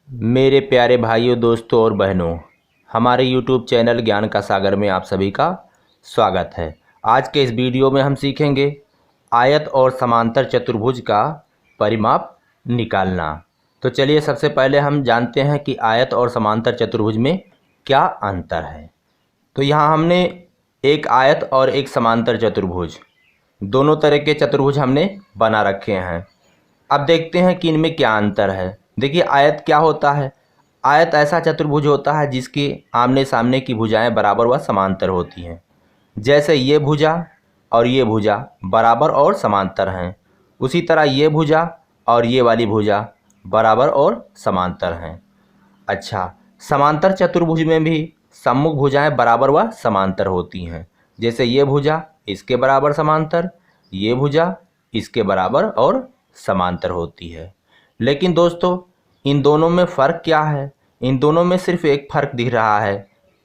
मेरे प्यारे भाइयों, दोस्तों और बहनों, हमारे YouTube चैनल ज्ञान का सागर में आप सभी का स्वागत है। आज के इस वीडियो में हम सीखेंगे आयत और समांतर चतुर्भुज का परिमाप निकालना। तो चलिए सबसे पहले हम जानते हैं कि आयत और समांतर चतुर्भुज में क्या अंतर है। तो यहाँ हमने एक आयत और एक समांतर चतुर्भुज, दोनों तरह के चतुर्भुज हमने बना रखे हैं। अब देखते हैं कि इनमें क्या अंतर है। देखिए, आयत क्या होता है। आयत ऐसा चतुर्भुज होता है जिसकी आमने सामने की भुजाएं बराबर व समांतर होती हैं। जैसे ये भुजा और ये भुजा बराबर और समांतर हैं, उसी तरह ये भुजा और ये वाली भुजा बराबर और समांतर हैं। अच्छा, समांतर चतुर्भुज में भी सम्मुख भुजाएं बराबर व समांतर होती हैं। जैसे ये भुजा इसके बराबर समांतर, ये भुजा इसके बराबर और समांतर होती है। लेकिन दोस्तों, इन दोनों में फ़र्क क्या है? इन दोनों में सिर्फ एक फ़र्क दिख रहा है।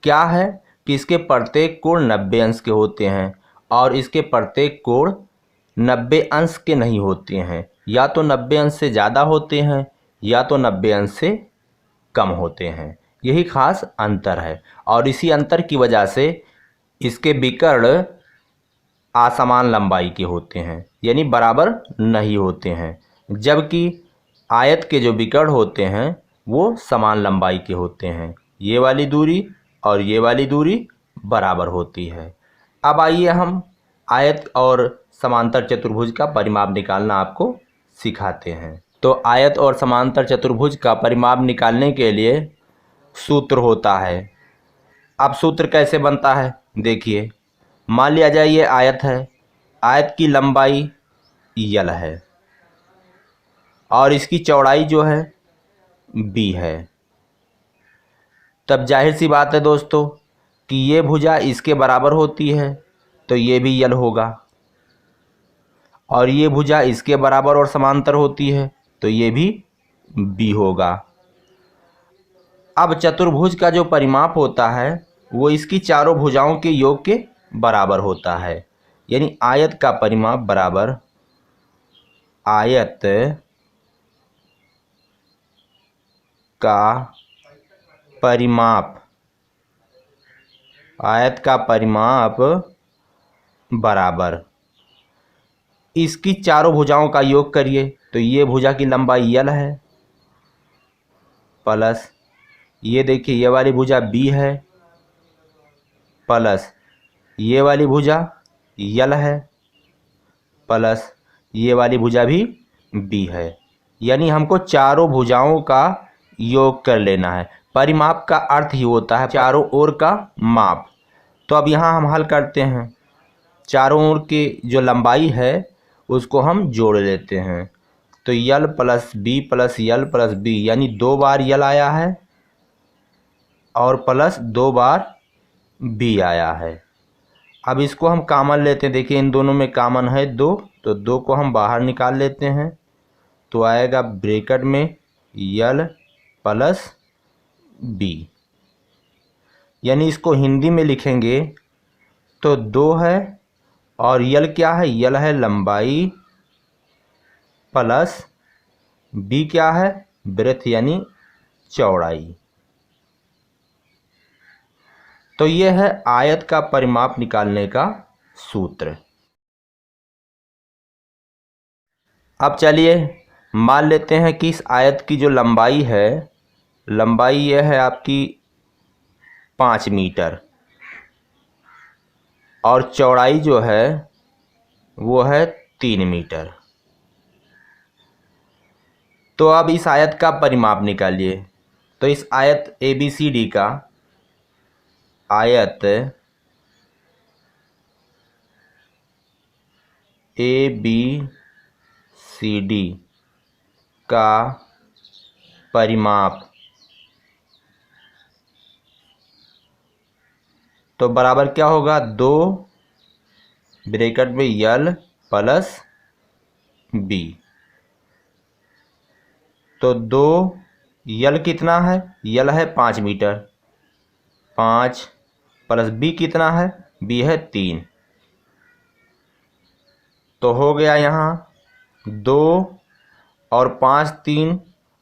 क्या है कि इसके प्रत्येक कोण 90 अंश के होते हैं और इसके प्रत्येक कोण 90 अंश के नहीं होते हैं। या तो 90 अंश से ज़्यादा होते हैं या तो 90 अंश से कम होते हैं। यही खास अंतर है और इसी अंतर की वजह से इसके विकर्ण असमान लंबाई के होते हैं, यानी बराबर नहीं होते हैं। जबकि आयत के जो विकर्ण होते हैं वो समान लंबाई के होते हैं। ये वाली दूरी और ये वाली दूरी बराबर होती है। अब आइए हम आयत और समांतर चतुर्भुज का परिमाप निकालना आपको सिखाते हैं। तो आयत और समांतर चतुर्भुज का परिमाप निकालने के लिए सूत्र होता है। अब सूत्र कैसे बनता है देखिए। मान लिया जाए ये आयत है, आयत की लंबाई यल है और इसकी चौड़ाई जो है बी है। तब जाहिर सी बात है दोस्तों कि ये भुजा इसके बराबर होती है तो ये भी यल होगा, और ये भुजा इसके बराबर और समांतर होती है तो ये भी बी होगा। अब चतुर्भुज का जो परिमाप होता है वो इसकी चारों भुजाओं के योग के बराबर होता है। यानी आयत का परिमाप बराबर आयत का परिमाप, आयत का परिमाप बराबर इसकी चारों भुजाओं का योग करिए तो ये भुजा की लंबाई यल है प्लस ये देखिए ये वाली भुजा बी है प्लस ये वाली भुजा यल है प्लस ये वाली भुजा भी बी है। यानी हमको चारों भुजाओं का योग कर लेना है। परिमाप का अर्थ ही होता है चारों ओर का माप। तो अब यहाँ हम हल करते हैं। चारों ओर की जो लंबाई है उसको हम जोड़ लेते हैं। तो L plus B plus L plus B, यानी 2 बार यल आया है और प्लस 2 बार बी आया है। अब इसको हम कॉमन लेते हैं। देखिए इन दोनों में कॉमन है 2, तो 2 को हम बाहर निकाल लेते हैं तो आएगा ब्रैकेट में यल प्लस बी। यानी इसको हिंदी में लिखेंगे तो 2 है और यल क्या है, यल है लंबाई प्लस बी क्या है, ब्रेथ यानी चौड़ाई। तो यह है आयत का परिमाप निकालने का सूत्र। अब चलिए मान लेते हैं कि इस आयत की जो लंबाई है, लंबाई यह है आपकी 5 मीटर और चौड़ाई जो है वो है 3 मीटर। तो अब इस आयत का परिमाप निकालिए। तो इस आयत ABCD का, आयत ABCD का परिमाप तो बराबर क्या होगा, 2 ब्रैकेट में यल प्लस बी। तो 2 यल कितना है, यल है 5 मीटर, 5 प्लस बी कितना है, बी है 3। तो हो गया यहाँ 2 और 5 3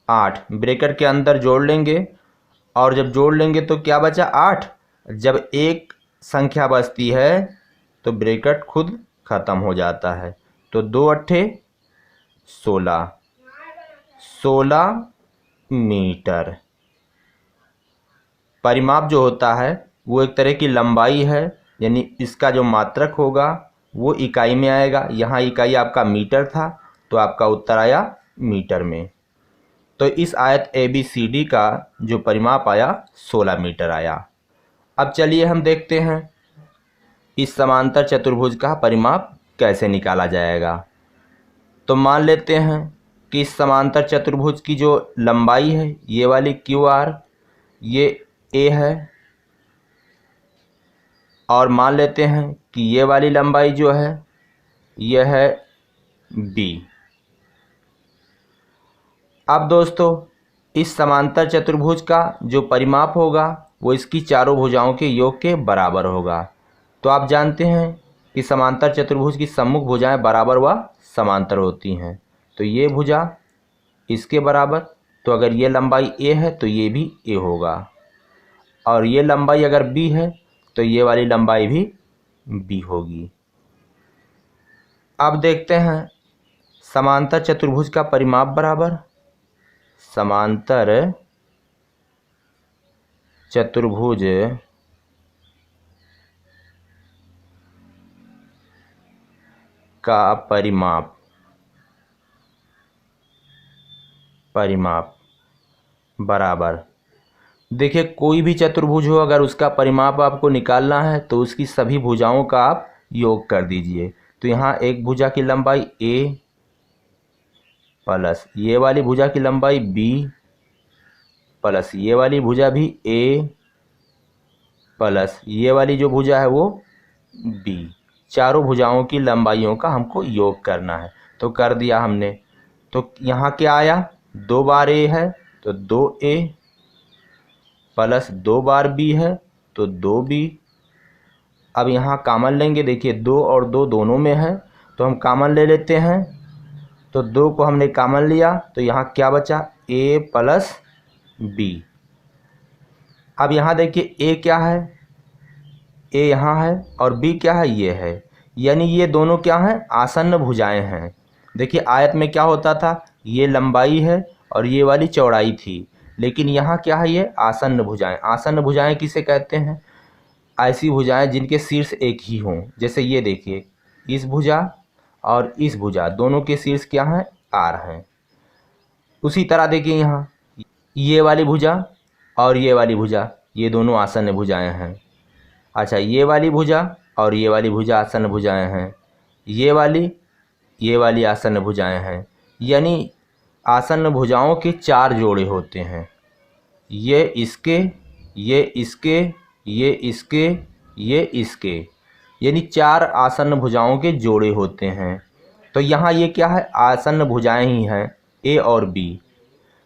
8, ब्रैकेट के अंदर जोड़ लेंगे और जब जोड़ लेंगे तो क्या बचा 8। जब एक संख्या बचती है तो ब्रैकेट खुद ख़त्म हो जाता है। तो 2 अट्ठे 16, 16 मीटर। परिमाप जो होता है वो एक तरह की लंबाई है, यानी इसका जो मात्रक होगा वो इकाई में आएगा। यहाँ इकाई आपका मीटर था तो आपका उत्तर आया मीटर में। तो इस आयत ABCD का जो परिमाप आया 16 मीटर आया। अब चलिए हम देखते हैं इस समांतर चतुर्भुज का परिमाप कैसे निकाला जाएगा। तो मान लेते हैं कि इस समांतर चतुर्भुज की जो लंबाई है ये वाली QR, ये A है, और मान लेते हैं कि ये वाली लंबाई जो है यह है B। अब दोस्तों इस समांतर चतुर्भुज का जो परिमाप होगा वो इसकी चारों भुजाओं के योग के बराबर होगा। तो आप जानते हैं कि समांतर चतुर्भुज की सम्मुख भुजाएं बराबर व समांतर होती हैं। तो ये भुजा इसके बराबर, तो अगर ये लंबाई A है तो ये भी A होगा, और ये लंबाई अगर B है तो ये वाली लंबाई भी B होगी। अब देखते हैं समांतर चतुर्भुज का परिमाप बराबर समांतर चतुर्भुज का परिमाप बराबर, देखिए कोई भी चतुर्भुज हो अगर उसका परिमाप आपको निकालना है तो उसकी सभी भुजाओं का आप योग कर दीजिए। तो यहाँ एक भुजा की लंबाई A प्लस ये वाली भुजा की लंबाई B प्लस ये वाली भुजा भी A प्लस ये वाली जो भुजा है वो B, चारों भुजाओं की लंबाइयों का हमको योग करना है। तो कर दिया हमने। तो यहाँ क्या आया, 2 बार A है तो 2A प्लस 2 बार B है तो 2B। अब यहाँ कामन लेंगे, देखिए 2 और 2 दोनों में है तो हम कामन ले लेते हैं। तो 2 को हमने कामन लिया तो यहाँ क्या बचा A प्लस B। अब यहाँ देखिए A क्या है, A यहाँ है और B क्या है, ये है, यानी ये दोनों क्या हैं, आसन्न भुजाएं हैं। देखिए आयत में क्या होता था, ये लंबाई है और ये वाली चौड़ाई थी, लेकिन यहाँ क्या है, ये आसन्न भुजाएं। आसन्न भुजाएं किसे कहते हैं, ऐसी भुजाएं जिनके शीर्ष एक ही हों। जैसे ये देखिए इस भुजा और इस भुजा दोनों के शीर्ष क्या हैं, R हैं। उसी तरह देखिए यहाँ ये वाली भुजा और ये वाली भुजा, ये दोनों आसन्न भुजाएं हैं। अच्छा, ये वाली भुजा और ये वाली भुजा आसन्न भुजाएं हैं। ये वाली आसन्न भुजाएं हैं, यानी आसन्न भुजाओं के 4 जोड़े होते हैं। ये इसके, ये इसके, ये इसके, ये इसके, यानी 4 आसन्न भुजाओं के जोड़े होते हैं। तो यहाँ ये क्या है, आसन्न भुजाएं ही हैं, A और B।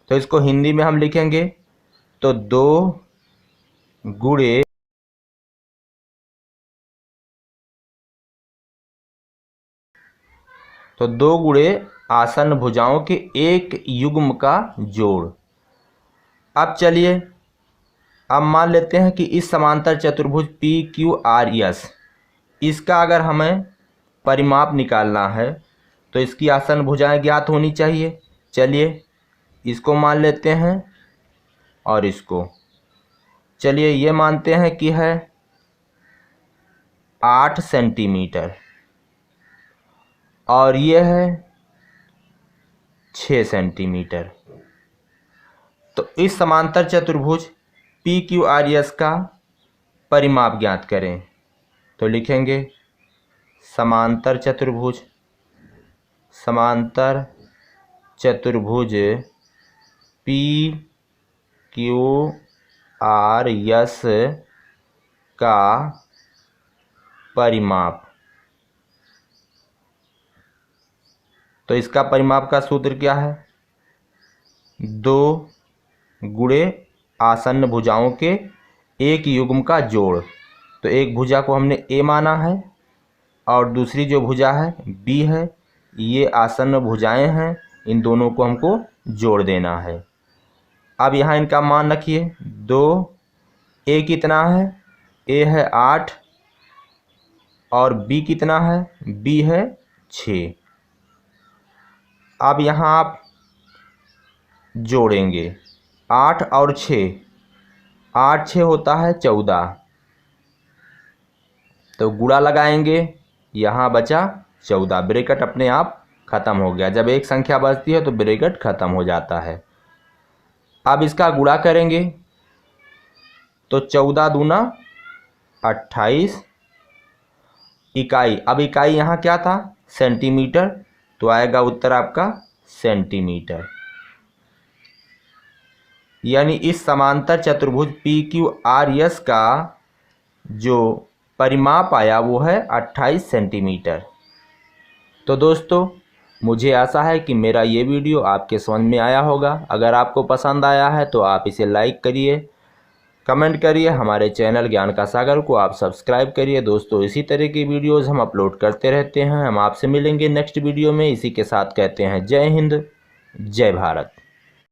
तो इसको हिंदी में हम लिखेंगे तो 2 गुणे आसन्न भुजाओं के एक युग्म का जोड़। अब चलिए अब मान लेते हैं कि इस समांतर चतुर्भुज PQRS, इसका अगर हमें परिमाप निकालना है तो इसकी आसन्न भुजाएं ज्ञात होनी चाहिए। चलिए इसको मान लेते हैं और इसको, चलिए ये मानते हैं कि है 8 सेंटीमीटर और ये है 6 सेंटीमीटर। तो इस समांतर चतुर्भुज PQRS का परिमाप ज्ञात करें। तो लिखेंगे समांतर चतुर्भुज PQRS का परिमाप। तो इसका परिमाप का सूत्र क्या है, 2 गुणे आसन्न भुजाओं के एक युग्म का जोड़। तो एक भुजा को हमने A माना है और दूसरी जो भुजा है B है, ये आसन्न भुजाएं हैं, इन दोनों को हमको जोड़ देना है। अब यहाँ इनका मान रखिए 2, ए कितना है, ए है 8 और बी कितना है, बी है 6। अब यहाँ आप जोड़ेंगे 8 और 6, 8 6 होता है 14, तो गुणा लगाएंगे, यहाँ बचा 14, ब्रैकेट अपने आप ख़त्म हो गया। जब एक संख्या बचती है तो ब्रैकेट ख़त्म हो जाता है। अब इसका गुणा करेंगे तो 14 दूना 28 इकाई। अब इकाई यहाँ क्या था, सेंटीमीटर, तो आएगा उत्तर आपका सेंटीमीटर। यानी इस समांतर चतुर्भुज PQRS का जो परिमाप आया वो है 28 सेंटीमीटर। तो दोस्तों, मुझे आशा है कि मेरा ये वीडियो आपके समझ में आया होगा। अगर आपको पसंद आया है तो आप इसे लाइक करिए, कमेंट करिए, हमारे चैनल ज्ञान का सागर को आप सब्सक्राइब करिए। दोस्तों, इसी तरह की वीडियोज़ हम अपलोड करते रहते हैं। हम आपसे मिलेंगे नेक्स्ट वीडियो में। इसी के साथ कहते हैं जय हिंद, जय भारत।